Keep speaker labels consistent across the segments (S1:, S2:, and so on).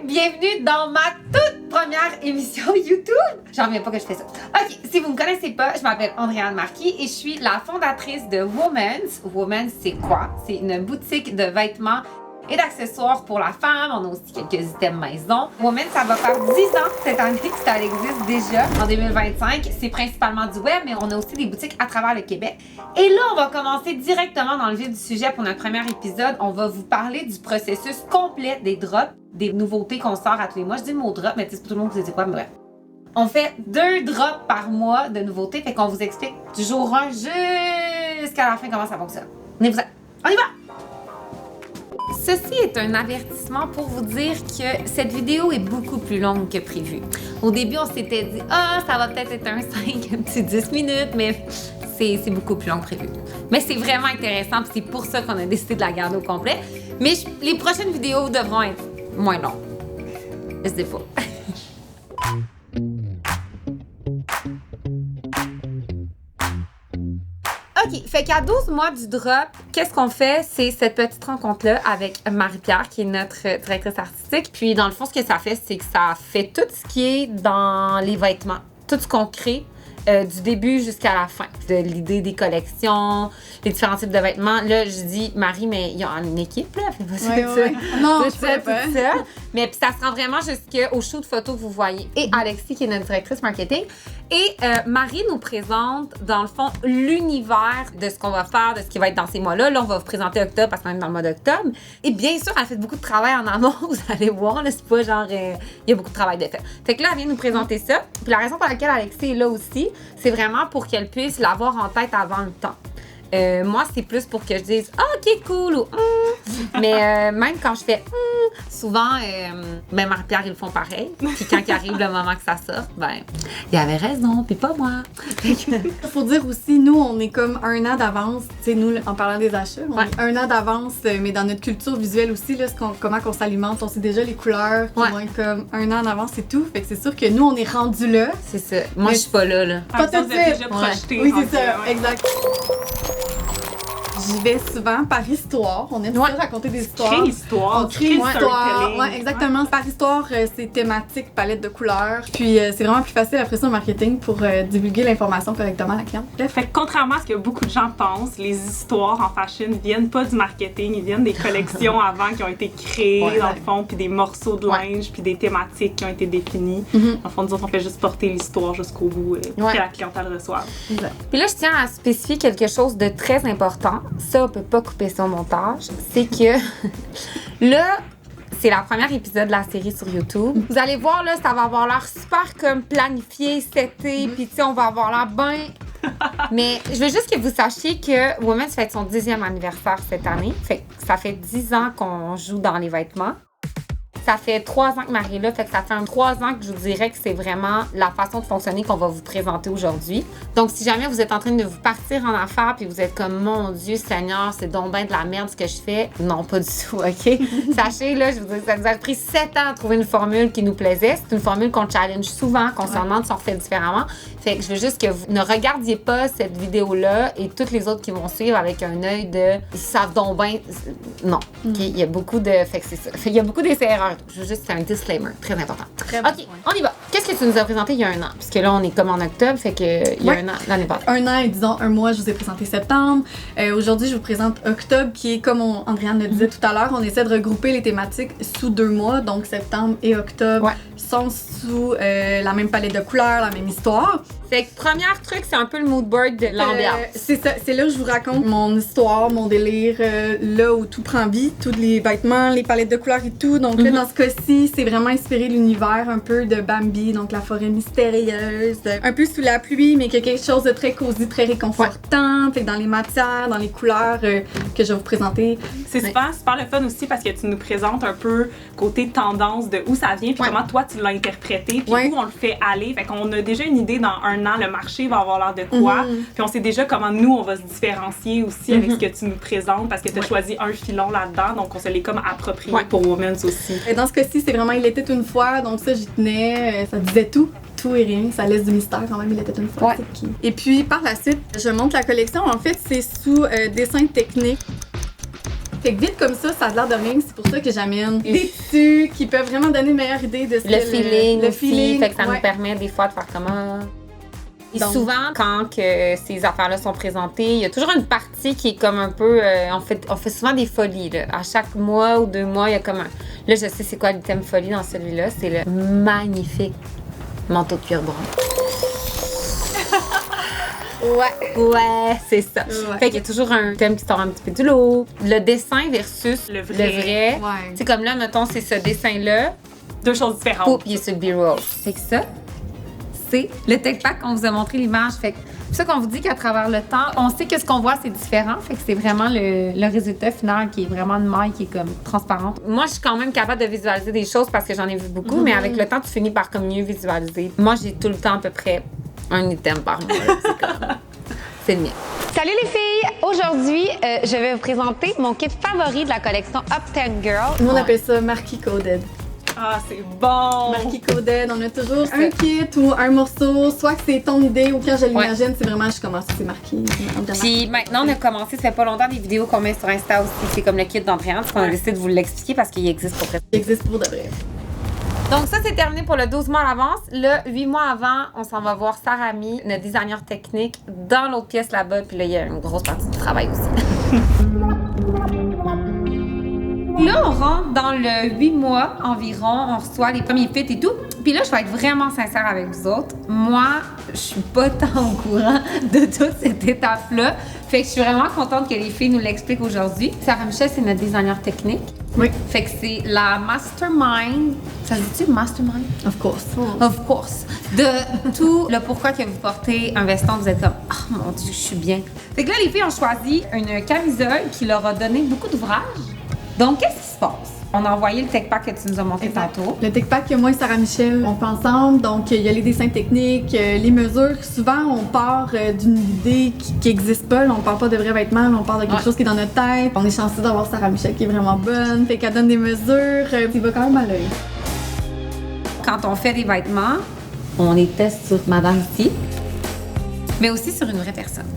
S1: bienvenue dans ma toute première émission YouTube. J'en reviens pas que je fais ça. Ok, si vous me connaissez pas, je m'appelle Andréane Marquis et je suis la fondatrice de Women's. Women's, c'est quoi? C'est une boutique de vêtements et d'accessoires pour la femme. On a aussi quelques items maison. Women's, ça va faire 10 ans cette année que ça existe déjà, en 2025. C'est principalement du web, mais on a aussi des boutiques à travers le Québec. Et là, on va commencer directement dans le vif du sujet pour notre premier épisode. On va vous parler du processus complet des drops, des nouveautés qu'on sort à tous les mois. Je dis le mot drop, mais c'est pas tout le monde qui sait quoi, mais bref. On fait 2 drops par mois de nouveautés, fait qu'on vous explique du jour 1 jusqu'à la fin comment ça fonctionne. On y va! Ceci est un avertissement pour vous dire que cette vidéo est beaucoup plus longue que prévu. Au début, on s'était dit « Ah, ça va peut-être être un 5, un petit 10 minutes, mais c'est beaucoup plus long que prévu. » Mais c'est vraiment intéressant, puis c'est pour ça qu'on a décidé de la garder au complet. Mais les prochaines vidéos devront être moins longues. Je sais pas. OK, fait qu'à 12 mois du drop, qu'est-ce qu'on fait? C'est cette petite rencontre-là avec Marie-Pierre, qui est notre directrice artistique. Puis, dans le fond, ce que ça fait, c'est que ça fait tout ce qui est dans les vêtements. Tout ce qu'on crée, du début jusqu'à la fin. De l'idée des collections, les différents types de vêtements. Là, je dis, Marie, mais il y a une équipe, là. Fait pas ça,
S2: ouais. Non, je sais pas.
S1: Ça. Mais puis ça se rend vraiment jusqu'au shoot photo que vous voyez. Et Alexis, qui est notre directrice marketing. Et Marie nous présente, dans le fond, l'univers de ce qu'on va faire, de ce qui va être dans ces mois-là. Là, on va vous présenter octobre parce qu'on est dans le mois d'octobre. Et bien sûr, elle fait beaucoup de travail en amont. Vous allez voir, là, c'est pas genre... il y a beaucoup de travail de fait. Fait que là, elle vient nous présenter ça. Puis la raison pour laquelle Alexis est là aussi, c'est vraiment pour qu'elle puisse l'avoir en tête avant le temps. Moi, c'est plus pour que je dise « Ah, OK, cool » ou Mais même quand je fais « souvent, ben Marie-Pierre, ils le font pareil. Puis quand il arrive le moment que ça sort, ben, il avait raison, puis pas moi.
S2: Il faut dire aussi, nous, on est comme 1 an d'avance. Tu sais, nous, en parlant des achats, on est 1 an d'avance, mais dans notre culture visuelle aussi, là, comment qu'on s'alimente. On sait déjà les couleurs qui vont être comme 1 an en avance et tout. Fait que c'est sûr que nous, on est rendu là.
S1: C'est ça. Moi, je suis pas là.
S2: Pas tout de suite.
S3: Déjà projeté.
S2: Oui, c'est ça. Exact. J'y vais souvent par histoire. On aime ça raconter des histoires.
S3: Créer l'histoire.
S2: On crée l'histoire. Ouais, exactement. Par histoire, c'est thématique, palette de couleurs. Puis c'est vraiment plus facile après ça au marketing pour divulguer l'information correctement à la cliente.
S3: Fait que contrairement à ce que beaucoup de gens pensent, les histoires en fashion viennent pas du marketing, ils viennent des collections avant qui ont été créées dans le fond, puis des morceaux de linge, puis des thématiques qui ont été définies. Dans le fond, nous autres, on fait juste porter l'histoire jusqu'au bout que la clientèle reçoive.
S1: Puis là, je tiens à spécifier quelque chose de très important. Ça, on peut pas couper ça au montage. C'est que là, c'est la première épisode de la série sur YouTube. Vous allez voir, là, ça va avoir l'air super comme planifié, seté, puis tu sais, on va avoir l'air bien... Mais je veux juste que vous sachiez que Women's fête son 10e anniversaire cette année. Fait que ça fait 10 ans qu'on joue dans les vêtements. Ça fait 3 ans que Marie est là, fait que ça fait 3 ans que je vous dirais que c'est vraiment la façon de fonctionner qu'on va vous présenter aujourd'hui. Donc, si jamais vous êtes en train de vous partir en affaires puis vous êtes comme, mon Dieu Seigneur, c'est donc ben de la merde ce que je fais. Non, pas du tout, OK? Sachez, là, je vous dis, ça nous a pris 7 ans à trouver une formule qui nous plaisait. C'est une formule qu'on challenge souvent, qu'on se demande si on fait différemment. Fait que je veux juste que vous ne regardiez pas cette vidéo-là et toutes les autres qui vont suivre avec un œil de ils savent donc ben. Non. OK? Il y a beaucoup de. Fait que c'est ça. Il y a beaucoup d'essais-erreurs. Je veux juste faire un disclaimer très important.
S2: Très bon
S1: OK, on y va. Qu'est-ce que tu nous as présenté il y a 1 an? Puisque là, on est comme en octobre, fait que il y a 1 an, l'année passée.
S2: 1 an et disons 1 mois, je vous ai présenté septembre. Aujourd'hui, je vous présente octobre, qui est, comme Andréane le disait tout à l'heure, on essaie de regrouper les thématiques sous 2 mois. Donc, septembre et octobre sont sous la même palette de couleurs, la même histoire.
S1: Fait que premier truc, c'est un peu le mood board de l'ambiance.
S2: C'est ça, c'est là où je vous raconte mon histoire, mon délire, là où tout prend vie, tous les vêtements, les palettes de couleurs et tout. Donc là, dans ce cas-ci, c'est vraiment inspiré de l'univers un peu de Bambi, donc la forêt mystérieuse, un peu sous la pluie, mais quelque chose de très cosy, très réconfortant. Fait que dans les matières, dans les couleurs que je vais vous présenter.
S3: C'est super le fun aussi parce que tu nous présentes un peu côté tendance de où ça vient, puis comment toi tu l'as interprété, puis où on le fait aller. Fait qu'on a déjà une idée dans 1 an, le marché va avoir l'air de quoi. Puis on sait déjà comment nous, on va se différencier aussi avec ce que tu nous présentes parce que tu as choisi un filon là-dedans. Donc, on se l'est comme approprié pour Women's aussi.
S2: Et dans ce cas-ci, c'est vraiment Il était une fois. Donc ça, j'y tenais. Ça disait tout et rien, ça laisse du mystère quand même, Il était une fois. Et puis par la suite, je montre la collection. En fait, c'est sous dessin technique. Fait que vite comme ça a l'air de rien. C'est pour ça que j'amène des tissus qui peuvent vraiment donner une meilleure idée de ce
S1: Le feeling
S2: le
S1: aussi,
S2: feeling.
S1: fait que ça nous permet des fois de faire comment. Et
S2: Donc.
S1: souvent, quand que ces affaires-là sont présentées, il y a toujours une partie qui est comme un peu... on fait souvent des folies. Là. À chaque mois ou 2 mois, il y a comme un... Là, je sais c'est quoi l'item folie dans celui-là. C'est le magnifique manteau de cuir brun. Ouais, c'est ça.
S2: Ouais.
S1: Fait qu'il y a toujours un thème qui sort un petit peu du lot. Le dessin versus
S3: Le vrai.
S2: Ouais.
S1: C'est comme là, mettons, c'est ce dessin-là.
S3: 2 choses différentes.
S1: Poup, il est sur le B-roll. Fait que ça, c'est le tech pack qu'on vous a montré l'image. Fait que c'est ça qu'on vous dit qu'à travers le temps, on sait que ce qu'on voit, c'est différent. Fait que c'est vraiment le résultat final qui est vraiment une maille qui est comme transparente. Moi, je suis quand même capable de visualiser des choses parce que j'en ai vu beaucoup, mais avec le temps, tu finis par comme mieux visualiser. Moi, j'ai tout le temps à peu près un item par mois. Là. C'est comme... c'est le mien.
S4: Salut les filles! Aujourd'hui, je vais vous présenter mon kit favori de la collection Uptown Girl.
S2: Nous, on appelle ça Marquee Coded.
S3: Ah, c'est bon!
S2: Marquee Coded, on a toujours un kit ou un morceau, soit que c'est ton idée ou quand je l'imagine, c'est vraiment, je commence, c'est marqué.
S1: Puis maintenant, on a commencé, ça fait pas longtemps, des vidéos qu'on met sur Insta aussi. C'est comme le kit d'entraînement, qu'on a décidé de vous l'expliquer parce qu'il existe pour vrai.
S2: Il existe pour de vrai.
S1: Donc ça, c'est terminé pour le 12 mois à l'avance. Le 8 mois avant, on s'en va voir Sarah Ami, notre designer technique, dans l'autre pièce là-bas. Puis là, il y a une grosse partie du travail aussi. Là, on rentre dans le 8 mois environ. On reçoit les premiers fits et tout. Puis là, je vais être vraiment sincère avec vous autres. Moi, je suis pas tant au courant de toute cette étape-là. Fait que je suis vraiment contente que les filles nous l'expliquent aujourd'hui. Sarah Michel, c'est notre designer technique.
S2: Oui.
S1: Fait que c'est la mastermind. Ça se dit-tu mastermind?
S2: Of course.
S1: Of course. De tout le pourquoi que vous portez un veston, vous êtes comme « Oh mon Dieu, je suis bien ». Fait que là, les filles ont choisi une camisole qui leur a donné beaucoup d'ouvrages. Donc, qu'est-ce qui se passe? On a envoyé le tech pack que tu nous as montré tantôt.
S2: Le tech pack que moi et Sarah Michel, on fait ensemble. Donc, il y a les dessins techniques, les mesures. Souvent, on part d'une idée qui n'existe pas. Là, on part pas de vrais vêtements, là, on part de quelque chose qui est dans notre tête. On est chanceux d'avoir Sarah Michel qui est vraiment bonne. Fait qu'elle donne des mesures. Il va quand même à l'œil.
S1: Quand on fait des vêtements, on les teste sur madame ici, mais aussi sur une vraie personne.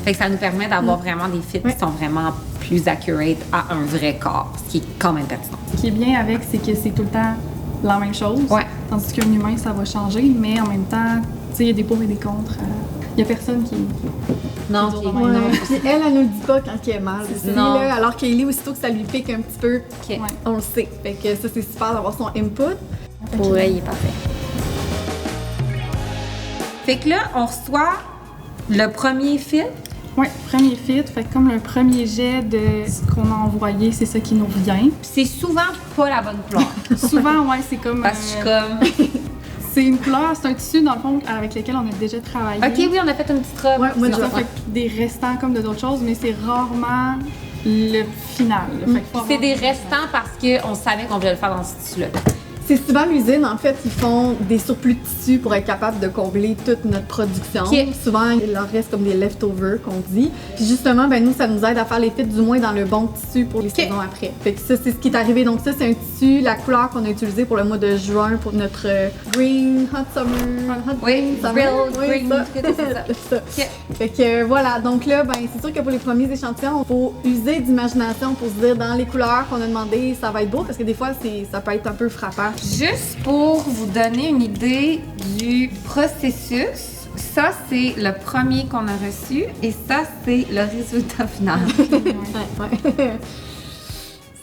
S1: Fait que ça nous permet d'avoir vraiment des fits qui sont vraiment plus accurate à un vrai corps, ce qui est quand même pertinent.
S5: Ce qui est bien avec, c'est que c'est tout le temps la même chose.
S1: Ouais.
S5: Tandis qu'un humain, ça va changer, mais en même temps, tu sais, il y a des pour et des contre. Il y a personne qui...
S1: Non,
S5: qui
S1: puis
S5: dure
S2: Ouais.
S5: vraiment.
S2: Puis elle nous le dit pas quand elle est mal. aussi,
S1: Non.
S2: là, alors qu'Ellie, aussitôt que ça lui pique un petit peu,
S1: OK.
S5: Ouais.
S2: on le sait. Fait que ça, c'est super d'avoir son input.
S1: Pour elle, il est parfait. Fait que là, on reçoit le premier fil.
S5: Oui, premier fit. Fait que comme le premier jet de ce qu'on a envoyé, c'est ça qui nous vient.
S1: Puis c'est souvent pas la bonne couleur.
S5: Souvent, ouais, c'est comme...
S1: Parce que je suis comme...
S5: c'est une couleur, c'est un tissu, dans le fond, avec lequel on a déjà travaillé.
S1: OK, oui, on a fait une petite robe.
S2: Ouais, moi,
S5: C'est ça,
S2: ouais.
S5: fait que des restants comme de d'autres choses, mais c'est rarement le final. Fait que faut
S1: C'est
S5: avoir-
S1: des restants parce qu'on savait qu'on voulait le faire dans ce tissu-là.
S2: C'est souvent l'usine, en fait, ils font des surplus de tissu pour être capable de combler toute notre production.
S1: Ok.
S2: Souvent, il leur reste comme des leftovers, qu'on dit. Puis justement, ben nous, ça nous aide à faire les fits du moins dans le bon tissu pour les saisons après. Fait que ça, c'est ce qui est arrivé. Donc ça, c'est un tissu, la couleur qu'on a utilisée pour le mois de juin pour notre Green Hot Summer. Hot
S1: Oui,
S2: Summer.
S1: Real
S2: Oui,
S1: Green,
S2: ça.
S1: c'est ça.
S2: C'est ça. Fait que voilà, donc là, ben c'est sûr que pour les premiers échantillons, il faut user d'imagination pour se dire dans les couleurs qu'on a demandé, ça va être beau parce que des fois, ça peut être un peu frappant.
S1: Juste pour vous donner une idée du processus, ça, c'est le premier qu'on a reçu et ça, c'est le résultat final.
S2: Ouais.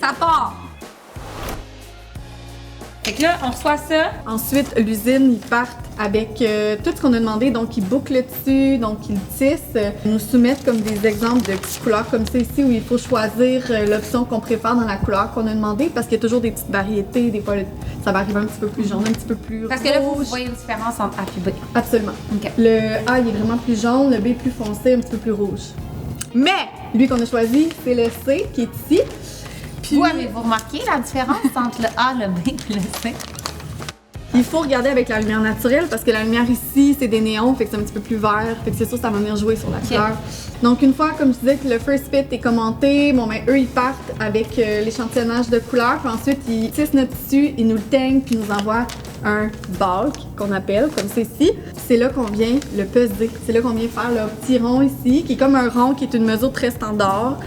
S1: Ça part! Fait que là, on reçoit ça.
S2: Ensuite, l'usine, ils partent avec tout ce qu'on a demandé. Donc, ils bouclent le tissu, donc ils le tissent. Ils nous soumettent comme des exemples de petites couleurs comme ça ici où il faut choisir l'option qu'on préfère dans la couleur qu'on a demandé parce qu'il y a toujours des petites variétés. Des fois, ça va arriver un petit peu plus jaune, un petit peu plus
S1: Parce que là, vous
S2: rouge.
S1: voyez une différence entre A et B.
S2: Absolument.
S1: OK.
S2: Le A, il est vraiment plus jaune, le B est plus foncé, un petit peu plus rouge. Mais, lui qu'on a choisi, c'est le C qui est ici. Puis,
S1: Vous avez-vous remarqué la différence entre le A, le B et le C?
S2: il faut regarder avec la lumière naturelle parce que la lumière ici, c'est des néons, fait que c'est un petit peu plus vert, fait que c'est sûr ça va venir jouer sur la couleur. Donc une fois, comme je disais, que le first fit est commenté, bon ben eux ils partent avec l'échantillonnage de couleurs, puis ensuite ils tissent notre tissu, ils nous le teignent, puis ils nous envoient un bulk qu'on appelle, comme c'est ici. C'est là qu'on vient le peser. C'est là qu'on vient faire le petit rond ici, qui est comme un rond qui est une mesure très standard.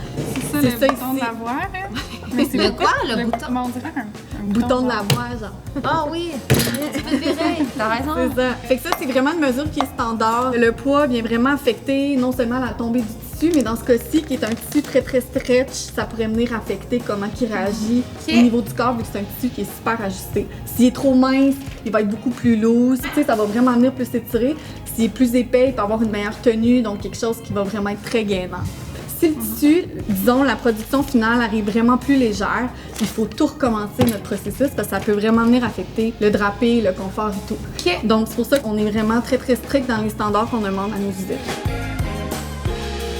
S5: C'est ça, le bouton de lavoir, hein? Mais c'est
S1: Le quoi, le bouton?
S5: On dirait un
S2: Bouton de lavoir, genre.
S1: Ah oui, tu peux le virer, t'as raison.
S2: C'est ça. Fait que ça, c'est vraiment une mesure qui est standard. Le poids vient vraiment affecter non seulement la tombée du tissu, mais dans ce cas-ci, qui est un tissu très très stretch, ça pourrait venir affecter comment il réagit au niveau du corps, vu que c'est un tissu qui est super ajusté. S'il est trop mince, il va être beaucoup plus loose, tu sais, ça va vraiment venir plus s'étirer. S'il est plus épais, il peut avoir une meilleure tenue, donc quelque chose qui va vraiment être très gainant. Si le tissu, disons, la production finale arrive vraiment plus légère, il faut tout recommencer notre processus parce que ça peut vraiment venir affecter le drapé, le confort et tout.
S1: OK.
S2: Donc, c'est pour ça qu'on est vraiment très, très strict dans les standards qu'on demande à nos usines.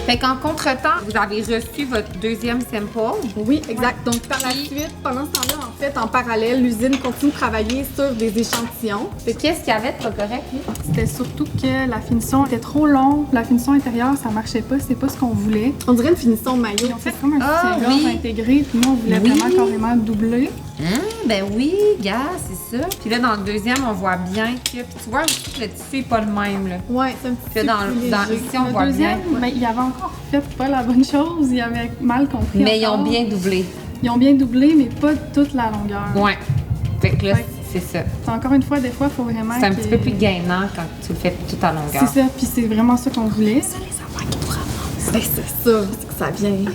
S1: Fait qu'en contre-temps, vous avez reçu votre deuxième sample.
S2: Oui, exact. Donc, par la suite, pendant ce temps-là, en fait, en parallèle, l'usine continue de travailler sur des échantillons.
S1: Qu'est-ce qu'il y avait de pas correct, lui?
S5: C'était surtout que la finition était trop longue. La finition intérieure, ça marchait pas. C'est pas ce qu'on voulait.
S2: On dirait une finition maillot.
S5: Ils ont fait comme un soutien-gorge intégré. Puis nous, on voulait vraiment carrément doubler.
S1: Ben oui, gars, c'est ça. Puis là, dans le deuxième, on voit bien que... Puis tu vois aussi que le tissu est pas le même, là.
S2: Ouais, c'est un petit
S1: Puis là, ici, on voit bien.
S5: Mais il avait encore fait pas la bonne chose. Il avait mal compris.
S1: Mais ils ont bien doublé.
S5: Ils ont bien doublé, mais pas toute la longueur.
S1: Ouais. Fait que là, c'est ça.
S5: Encore une fois, des fois, il faut vraiment
S1: C'est un petit peu plus gainant quand tu le fais tout à longueur.
S5: C'est ça, puis c'est vraiment ça qu'on voulait.
S2: C'est ça, c'est que ça vient.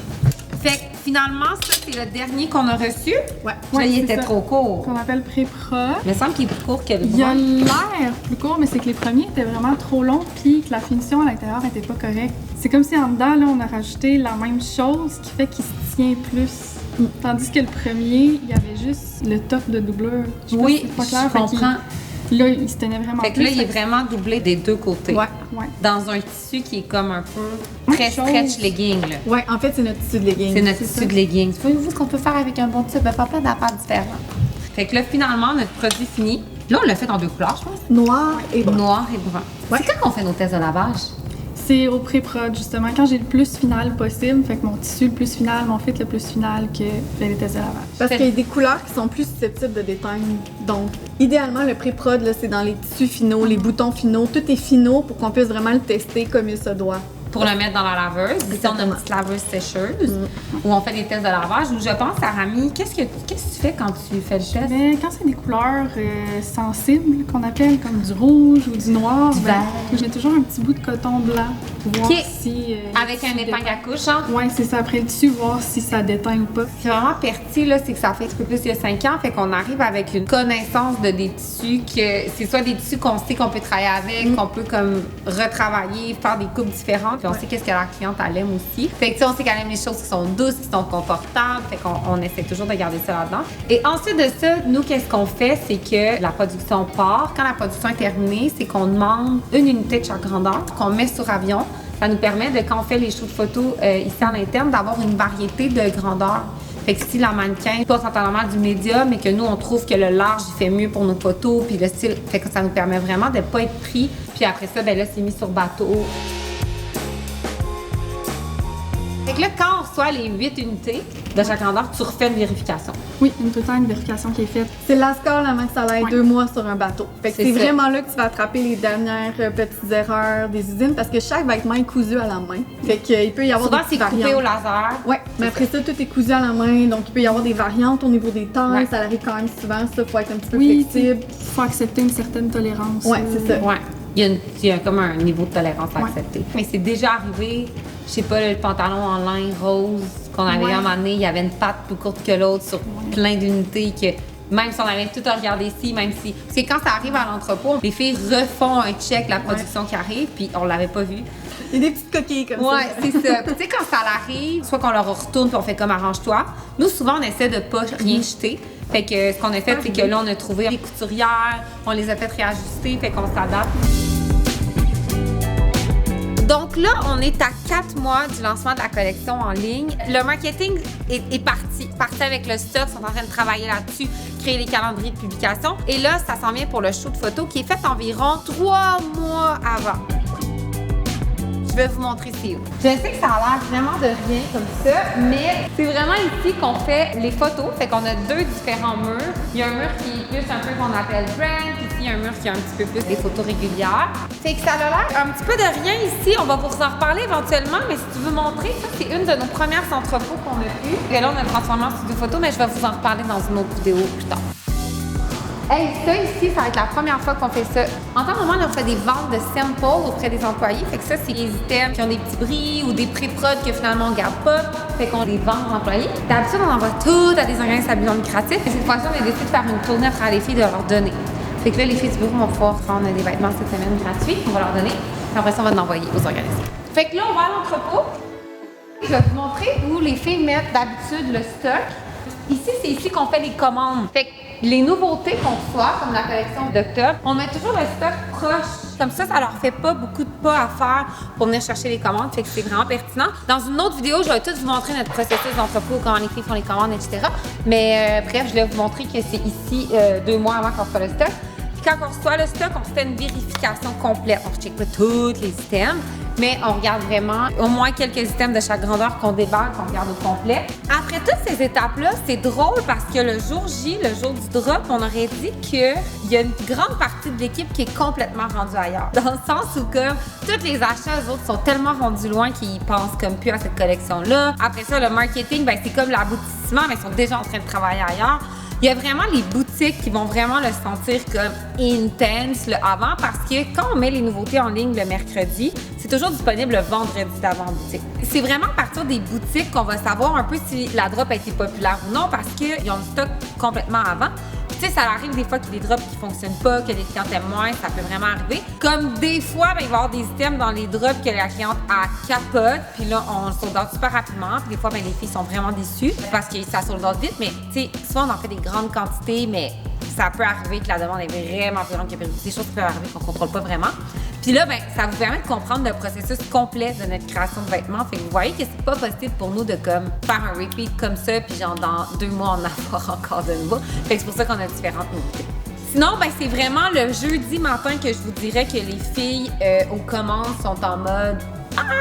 S1: Fait que finalement, ça, c'est le dernier qu'on a reçu.
S2: Ouais.
S1: Là, il
S5: c'est
S1: était
S5: ça.
S1: trop court.
S5: Qu'on appelle pré-pro.
S1: Il me semble qu'il est plus court que le
S5: Il a
S1: droit.
S5: l'air plus court, mais c'est que les premiers étaient vraiment trop longs, puis que la finition à l'intérieur n'était pas correcte. C'est comme si en dedans, là, on a rajouté la même chose qui fait qu'il se tient plus. Tandis que le premier, il y avait juste le top de doubleur. Je sais pas si c'est pas clair.
S1: je comprends.
S5: Là, il se tenait vraiment
S1: Fait que
S5: plus.
S1: là, il est vraiment doublé des deux côtés.
S2: Ouais.
S5: Ouais.
S1: Dans un tissu qui est comme un peu très stretch legging, là.
S2: Ouais, en fait, c'est notre tissu de legging.
S1: C'est notre tissu de leggings. Voyez-vous ce qu'on peut faire avec un bon tissu? Ben, pas plein d'affaires différentes. Fait que là, finalement, notre produit fini. Là, on l'a fait en deux couleurs, je pense.
S2: Noir et brun.
S1: Noir et brun.
S2: Ouais.
S1: C'est quand qu'on fait nos tests de lavage?
S5: C'est au pré-prod, justement, quand j'ai le plus final possible, fait que mon tissu le plus final, mon fit le plus final que fait les tests de lavage.
S2: Parce qu'il y a des couleurs qui sont plus susceptibles de déteindre. Donc, idéalement, le pré-prod, là, c'est dans les tissus finaux, les boutons finaux. Tout est finaux pour qu'on puisse vraiment le tester comme il se doit.
S1: Pour le mettre dans la laveuse. Ici, on a une petite laveuse sécheuse où on fait des tests de lavage. Où je pense, Arami, qu'est-ce que tu fais quand tu fais le test?
S5: Mais quand c'est des couleurs sensibles, qu'on appelle comme du rouge ou du noir,
S1: Du vert.
S5: je mets toujours un petit bout de coton blanc pour voir
S1: Ok.
S5: si...
S1: Avec un épingle à couche, hein?
S5: Oui, c'est ça. Après le tissu, voir si ça déteint ou pas.
S1: C'est vraiment pertinent, là, c'est que ça fait un petit peu plus il y a 5 ans, fait qu'on arrive avec une connaissance de des tissus que c'est soit des tissus qu'on sait qu'on peut travailler avec, qu'on peut comme retravailler, faire des coupes différentes, puis on sait qu'est-ce que la cliente elle aime aussi. Fait que tu sais, on sait qu'elle aime les choses qui sont douces, qui sont confortables, fait qu'on essaie toujours de garder ça là-dedans. Et ensuite de ça, nous qu'est-ce qu'on fait, c'est que la production part. Quand la production est terminée, c'est qu'on demande une unité de chaque grandeur qu'on met sur avion. Ça nous permet de, quand on fait les shoots photos ici à l'interne, d'avoir une variété de grandeurs. Fait que si la mannequin porte en temps normal du médium, mais que nous, on trouve que le large, il fait mieux pour nos photos, puis le style, fait que ça nous permet vraiment de ne pas être pris. Puis après ça, ben là, c'est mis sur bateau. Fait que là, quand on reçoit les 8 unités de chaque grandeur, tu refais une vérification.
S5: Oui, tout le temps une vérification qui est faite.
S2: C'est l'ASCOR avant que ça aille
S5: Ouais.
S2: 2 mois sur un bateau. Fait que
S1: C'est
S2: c'est
S1: ça.
S2: vraiment là que tu vas attraper les dernières petites erreurs des usines parce que chaque vêtement est cousu à la main. Fait qu'il peut y avoir
S1: Souvent,
S2: des
S1: c'est
S2: petites
S1: coupé au
S2: variantes.
S1: laser.
S2: Ouais, mais après ça, tout est cousu à la main, donc il peut y avoir des variantes au niveau des tailles.
S1: Ouais.
S2: Ça arrive quand même souvent, ça, faut être un petit peu
S5: Oui,
S2: flexible.
S5: il faut accepter une certaine tolérance.
S2: Ouais, c'est ça.
S1: Ouais. Il y a comme un niveau de tolérance à
S5: Ouais.
S1: accepter. Mais c'est déjà arrivé, je sais pas, le pantalon en lin rose qu'on avait
S5: Ouais.
S1: à un moment donné, il y avait une patte plus courte que l'autre sur plein d'unités que même si on avait tout à regarder ici, même si... Parce que quand ça arrive à l'entrepôt, les filles refont un check la production qui arrive, puis on l'avait pas vu.
S2: Il y a des petites coquilles comme
S1: Ouais,
S2: ça.
S1: c'est ça. Puis tu sais, quand ça arrive, soit qu'on leur retourne puis on fait comme arrange-toi. Nous, souvent, on essaie de pas rien jeter. Fait que ce qu'on a fait, c'est que là, on a trouvé des couturières, on les a fait réajuster, fait qu'on s'adapte. Donc là, on est à 4 mois du lancement de la collection en ligne. Le marketing est parti avec le stock, ils sont en train de travailler là-dessus, créer les calendriers de publication. Et là, ça s'en vient pour le shoot photo qui est fait environ 3 mois avant. Je vais vous montrer c'est où. Je sais que ça a l'air vraiment de rien comme ça, mais c'est vraiment ici qu'on fait les photos. Fait qu'on a 2 différents murs. Il y a un mur qui est plus un peu qu'on appelle brand, puis ici il y a un mur qui est un petit peu plus des photos régulières. Fait que ça a l'air un petit peu de rien ici. On va vous en reparler éventuellement, mais si tu veux montrer, ça c'est une de nos premières entrepôts qu'on a eu. Et là on a transformé en studio photo, mais je vais vous en reparler dans une autre vidéo plus tard. Hey, ça ici, ça va être la première fois qu'on fait ça. En temps normal, on fait des ventes de samples auprès des employés. Fait que ça, c'est des items qui ont des petits bris ou des pré-prod que finalement on garde pas. Fait qu'on les vend aux employés. D'habitude, on envoie tout à des organismes à but non lucratif. Et cette fois-ci, on a décidé de faire une tournée à travers les filles de leur donner. Fait que là, les filles du bureau vont pouvoir prendre des vêtements cette semaine gratuits qu'on va leur donner. Puis après ça, on va l'envoyer aux organismes. Fait que là, on va à l'entrepôt. Je vais vous montrer où les filles mettent d'habitude le stock. Ici, c'est ici qu'on fait les commandes. Fait que les nouveautés qu'on reçoit, comme la collection d'octobre, on met toujours le stock proche. Comme ça leur fait pas beaucoup de pas à faire pour venir chercher les commandes. Fait que c'est vraiment pertinent. Dans une autre vidéo, je vais tout vous montrer notre processus d'entrepôt, comment les filles font les commandes, etc. Mais bref, je vais vous montrer que c'est ici 2 mois avant qu'on reçoit le stock. Puis quand on reçoit le stock, on fait une vérification complète. On ne check pas tous les items, mais on regarde vraiment au moins quelques items de chaque grandeur qu'on déballe, qu'on regarde au complet. Après toutes ces étapes-là, c'est drôle parce que le jour J, le jour du drop, on aurait dit qu'il y a une grande partie de l'équipe qui est complètement rendue ailleurs. Dans le sens où comme tous les achats, eux autres, sont tellement rendus loin qu'ils pensent comme plus à cette collection-là. Après ça, le marketing, ben, c'est comme l'aboutissement, mais ils sont déjà en train de travailler ailleurs. Il y a vraiment les boutiques qui vont vraiment le sentir comme intense le avant parce que quand on met les nouveautés en ligne le mercredi, c'est toujours disponible le vendredi d'avant en boutique. C'est vraiment à partir des boutiques qu'on va savoir un peu si la drop a été populaire ou non parce qu'ils ont le stock complètement avant. Tu sais, ça arrive des fois qu'il y a des drops qui ne fonctionnent pas, que les clients aiment moins, ça peut vraiment arriver. Comme des fois, ben, il va y avoir des items dans les drops que la cliente a capote, puis là, on le sold out super rapidement. Puis des fois, ben, les filles sont vraiment déçues parce que ça sold out vite. Mais tu sais, souvent, on en fait des grandes quantités, mais ça peut arriver que la demande est vraiment plus grande que prévu. C'est des choses qui peuvent arriver qu'on ne contrôle pas vraiment. Puis là, ben, ça vous permet de comprendre le processus complet de notre création de vêtements. Fait que vous voyez que c'est pas possible pour nous de comme faire un repeat comme ça, puis genre dans 2 mois en avoir encore de nouveau. Fait que c'est pour ça qu'on a différentes nouveautés. Sinon, ben, c'est vraiment le jeudi matin que je vous dirais que les filles aux commandes sont en mode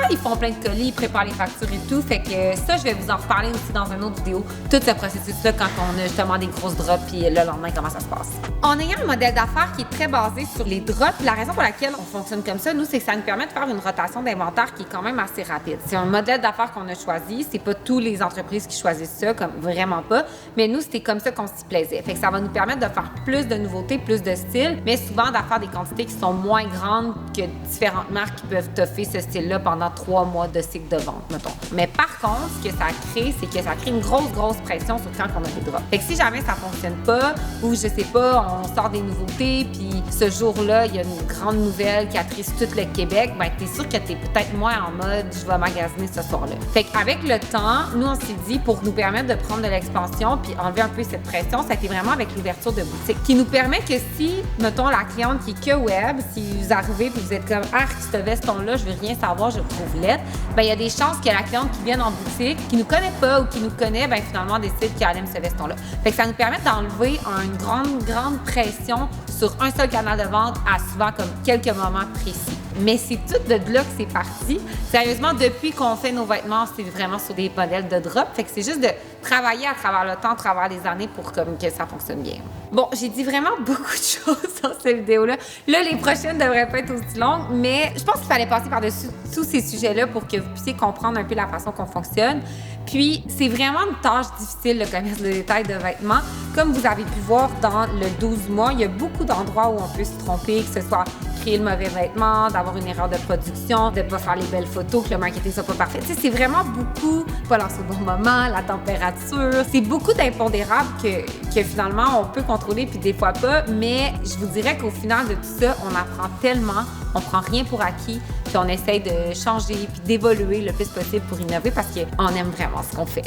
S1: ils font plein de colis, ils préparent les factures et tout. Fait que ça, je vais vous en reparler aussi dans une autre vidéo. Tout ce processus-là quand on a justement des grosses drops puis le lendemain, comment ça se passe. En ayant un modèle d'affaires qui est très basé sur les drops, la raison pour laquelle on fonctionne comme ça, nous, c'est que ça nous permet de faire une rotation d'inventaire qui est quand même assez rapide. C'est un modèle d'affaires qu'on a choisi. C'est pas toutes les entreprises qui choisissent ça, comme vraiment pas. Mais nous, c'était comme ça qu'on s'y plaisait. Fait que ça va nous permettre de faire plus de nouveautés, plus de styles, mais souvent d'affaire des quantités qui sont moins grandes que différentes marques qui peuvent toffer ce style-là pendant 3 mois de cycle de vente, mettons. Mais par contre, ce que ça crée, c'est que ça crée une grosse pression sur quand on a des drops. Fait que si jamais ça fonctionne pas, ou je sais pas, on sort des nouveautés, puis ce jour-là, il y a une grande nouvelle qui attriste tout le Québec, ben t'es sûr que t'es peut-être moins en mode je vais magasiner ce soir-là. Fait qu'avec le temps, nous on s'est dit pour nous permettre de prendre de l'expansion puis enlever un peu cette pression, ça a été vraiment avec l'ouverture de boutique qui nous permet que si, mettons, la cliente qui est que web, si vous arrivez puis vous êtes comme ce veston-là, je veux rien savoir, je le trouve laid, ben il y a des chances que la cliente qui vient en boutique, qui nous connaît pas ou qui nous connaît, ben finalement décide qu'elle aime ce veston-là. Fait que ça nous permet d'enlever une grande pression sur un seul canal de vente à souvent comme quelques moments précis. Mais c'est tout de là que c'est parti. Sérieusement, depuis qu'on fait nos vêtements, c'est vraiment sur des modèles de drop. Fait que c'est juste de travailler à travers le temps, à travers les années pour comme que ça fonctionne bien. Bon, j'ai dit vraiment beaucoup de choses dans cette vidéo-là. Là, les prochaines devraient pas être aussi longues, mais je pense qu'il fallait passer par-dessus tous ces sujets-là pour que vous puissiez comprendre un peu la façon qu'on fonctionne. Puis, c'est vraiment une tâche difficile, le commerce de détail de vêtements. Comme vous avez pu voir dans le 12 mois, il y a beaucoup d'endroits où on peut se tromper, que ce soit créer le mauvais vêtement, d'avoir une erreur de production, de ne pas faire les belles photos, que le marketing soit pas parfait. Tu sais, c'est vraiment beaucoup, pas lancer au bon moment, la température. C'est beaucoup d'impondérables que finalement, on peut contrôler, puis des fois pas. Mais je vous dirais qu'au final de tout ça, on apprend tellement, on prend rien pour acquis, puis on essaye de changer, puis d'évoluer le plus possible pour innover parce qu'on aime vraiment ce qu'on fait.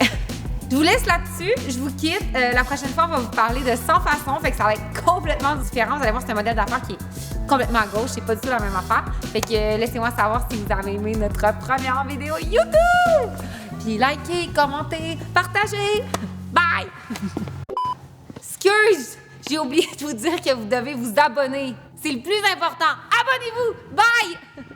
S1: Je vous laisse là-dessus. Je vous quitte. La prochaine fois, on va vous parler de 100 façons. Fait que ça va être complètement différent. Vous allez voir, c'est un modèle d'affaires qui est complètement à gauche. C'est pas du tout la même affaire. Fait que laissez-moi savoir si vous avez aimé notre première vidéo YouTube. Puis likez, commentez, partagez. Bye! Excuse! J'ai oublié de vous dire que vous devez vous abonner. C'est le plus important. Abonnez-vous! Bye!